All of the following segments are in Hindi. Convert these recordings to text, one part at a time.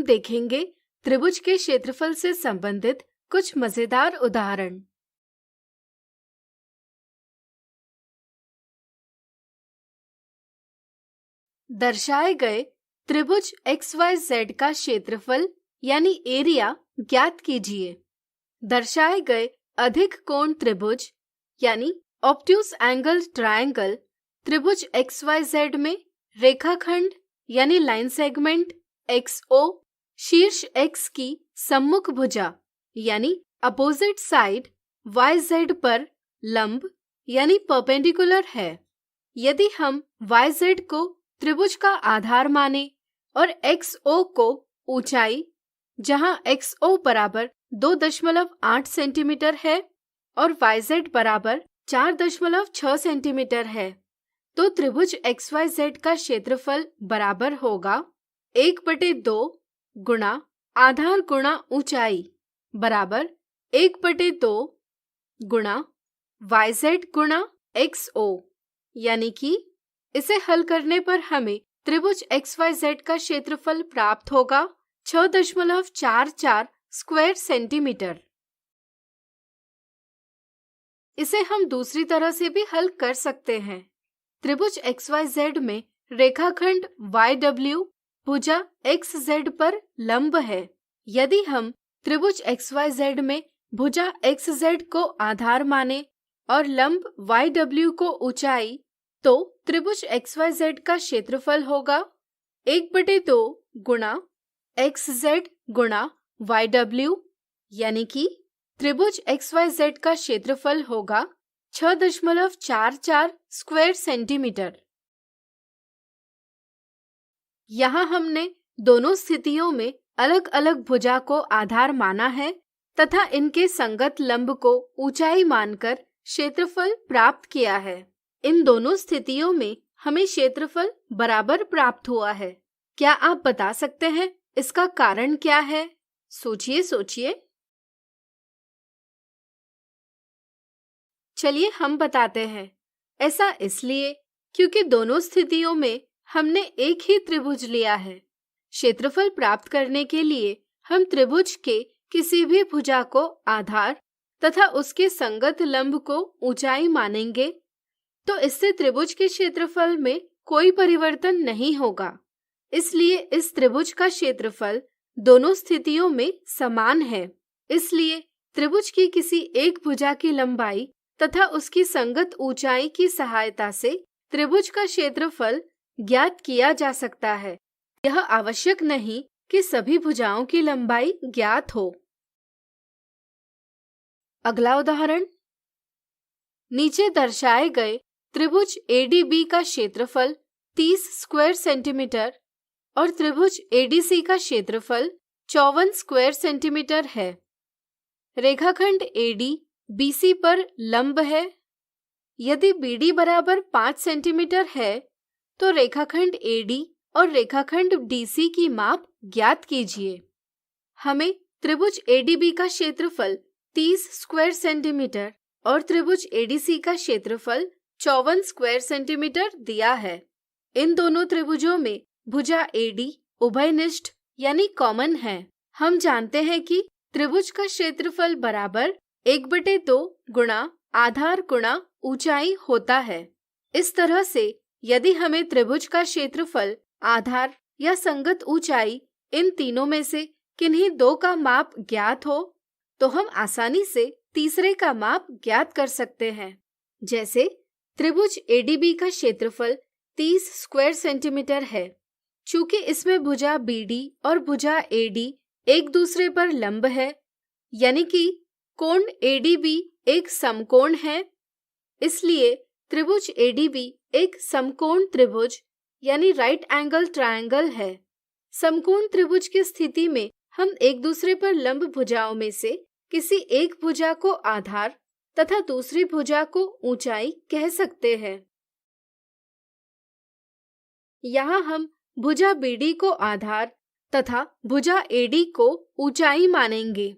हम देखेंगे त्रिभुज के क्षेत्रफल से संबंधित कुछ मजेदार उदाहरण। दर्शाए गए त्रिभुज XYZ का क्षेत्रफल यानी एरिया ज्ञात कीजिए। दर्शाए गए अधिक कोण त्रिभुज यानी ऑब्ट्यूज एंगल ट्रायंगल त्रिभुज XYZ में रेखाखंड यानी लाइन सेगमेंट XO शीर्ष X की सम्मुख भुजा यानी अपोजिट साइड YZ पर लंब यानी परपेंडिकुलर है। यदि हम YZ को त्रिभुज का आधार माने और XO को ऊंचाई, जहां XO बराबर 2.8 सेंटीमीटर है और YZ बराबर 4.6 सेंटीमीटर है, तो त्रिभुज XYZ का क्षेत्रफल बराबर होगा 1/2 गुणा आधार गुणा ऊंचाई बराबर 1/2 गुणा YZ गुणा XO। यानी कि इसे हल करने पर हमें त्रिभुज XYZ का क्षेत्रफल प्राप्त होगा 6.44 स्क्वायर सेंटीमीटर। इसे हम दूसरी तरह से भी हल कर सकते हैं। त्रिभुज XYZ में रेखाखंड YW भुजा XZ पर लंब है। यदि हम त्रिभुज XYZ में भुजा XZ को आधार माने और लंब YW को ऊंचाई, तो त्रिभुज XYZ का क्षेत्रफल होगा 1/2 गुणा XZ गुणा YW। यानी कि त्रिभुज XYZ का क्षेत्रफल होगा 6.44 स्क्वायर सेंटीमीटर। यहाँ हमने दोनों स्थितियों में अलग अलग भुजा को आधार माना है तथा इनके संगत लंब को ऊंचाई मानकर क्षेत्रफल प्राप्त किया है। इन दोनों स्थितियों में हमें क्षेत्रफल बराबर प्राप्त हुआ है। क्या आप बता सकते हैं इसका कारण क्या है? सोचिए सोचिए। चलिए हम बताते हैं। ऐसा इसलिए क्योंकि दोनों स्थितियों में हमने एक ही त्रिभुज लिया है। क्षेत्रफल प्राप्त करने के लिए हम त्रिभुज के किसी भी भुजा को आधार तथा उसके संगत लंब को ऊंचाई मानेंगे, तो इससे त्रिभुज के क्षेत्रफल में कोई परिवर्तन नहीं होगा। इसलिए इस त्रिभुज का क्षेत्रफल दोनों स्थितियों में समान है। इसलिए त्रिभुज की किसी एक भुजा की लंबाई तथा उसकी संगत ऊंचाई की सहायता से त्रिभुज का क्षेत्रफल ज्ञात किया जा सकता है। यह आवश्यक नहीं कि सभी भुजाओं की लंबाई ज्ञात हो। अगला उदाहरण, नीचे दर्शाए गए त्रिभुज ADB का क्षेत्रफल 30 स्क्वायर सेंटीमीटर और त्रिभुज ADC का क्षेत्रफल 54 स्क्वायर सेंटीमीटर है। रेखाखंड AD BC पर लंब है। यदि BD बराबर 5 सेंटीमीटर है, तो रेखाखंड AD और रेखाखंड DC की माप ज्ञात कीजिए। हमें त्रिभुज ADB का क्षेत्रफल 30 स्क्वायर सेंटीमीटर और त्रिभुज ADC का क्षेत्रफल 54 स्क्वायर सेंटीमीटर दिया है। इन दोनों त्रिभुजों में भुजा AD उभयनिष्ठ यानी कॉमन है। हम जानते हैं कि त्रिभुज का क्षेत्रफल बराबर 1/2 गुणा आधार गुणा ऊंचाई होता है। इस तरह से यदि हमें त्रिभुज का क्षेत्रफल, आधार या संगत ऊंचाई इन तीनों में से किन्हीं दो का माप ज्ञात हो, तो हम आसानी से तीसरे का माप ज्ञात कर सकते हैं। जैसे त्रिभुज ADB का क्षेत्रफल 30 स्क्वायर सेंटीमीटर है। चूंकि इसमें भुजा BD और भुजा AD एक दूसरे पर लंब है, यानी कि कोण ADB एक समकोण है, इसलिए त्रिभुज ADB एक समकोण त्रिभुज यानी राइट एंगल ट्रायंगल है। समकोण त्रिभुज की स्थिति में हम एक दूसरे पर लंब भुजाओं में से किसी एक भुजा को आधार तथा दूसरी भुजा को ऊंचाई कह सकते हैं। यहाँ हम भुजा BD को आधार तथा भुजा AD को ऊंचाई मानेंगे।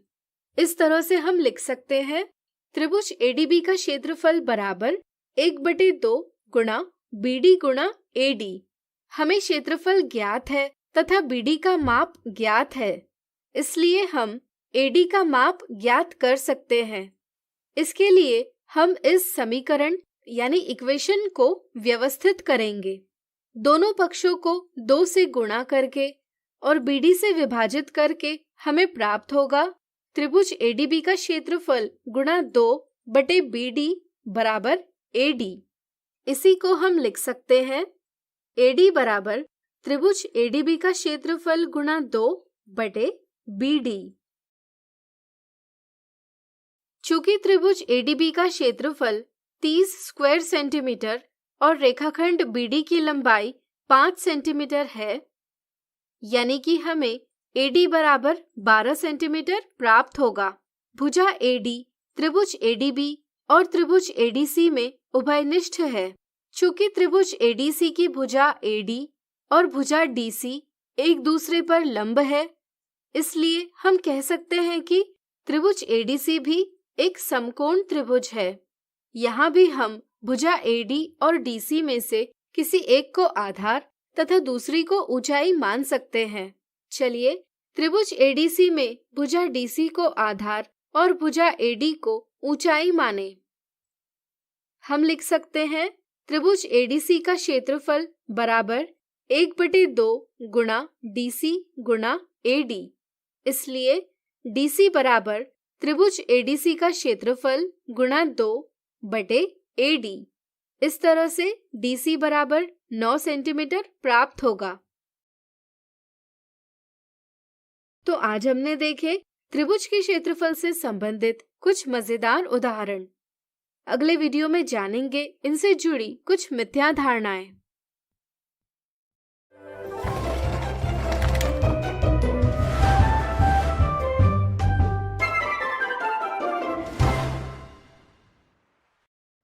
इस तरह से हम लिख सकते हैं त्रिभुज ADB का क्षेत्रफल बराबर 1/2 गुणा BD गुणा AD। हमें क्षेत्रफल ज्ञात है, तथा BD का माप ज्ञात है, इसलिए हम AD का माप ज्ञात कर सकते हैं। इसके लिए हम इस समीकरण यानी इक्वेशन को व्यवस्थित करेंगे। दोनों पक्षों को 2 से गुणा करके और BD से विभाजित करके हमें प्राप्त होगा त्रिभुज ADB का क्षेत्रफल गुणा 2/BD बराबर AD। इसी को हम लिख सकते हैं AD बराबर त्रिभुज ADB का क्षेत्रफल गुणा 2/BD। चूंकि त्रिभुज ADB का क्षेत्रफल 30 स्क्वायर सेंटीमीटर और रेखाखंड BD की लंबाई 5 सेंटीमीटर है, यानी कि हमें AD बराबर 12 सेंटीमीटर प्राप्त होगा। भुजा AD त्रिभुज ADB और त्रिभुज ADC में उभयनिष्ठ है। चूंकि त्रिभुज ADC की भुजा AD और भुजा DC एक दूसरे पर लंब है, इसलिए हम कह सकते हैं कि त्रिभुज ADC भी एक समकोण त्रिभुज है। यहाँ भी हम भुजा AD और DC में से किसी एक को आधार तथा दूसरी को ऊंचाई मान सकते हैं। चलिए त्रिभुज ADC में भुजा DC को आधार और भुजा AD को ऊंचाई माने। हम लिख सकते हैं त्रिभुज ADC का क्षेत्रफल बराबर 1/2 गुणा DC गुणा AD। इसलिए DC बराबर त्रिभुज ADC का क्षेत्रफल गुणा 2/AD। इस तरह से DC बराबर 9 सेंटीमीटर प्राप्त होगा। तो आज हमने देखे त्रिभुज के क्षेत्रफल से संबंधित कुछ मजेदार उदाहरण। अगले वीडियो में जानेंगे इनसे जुड़ी कुछ मिथ्या धारणाएं।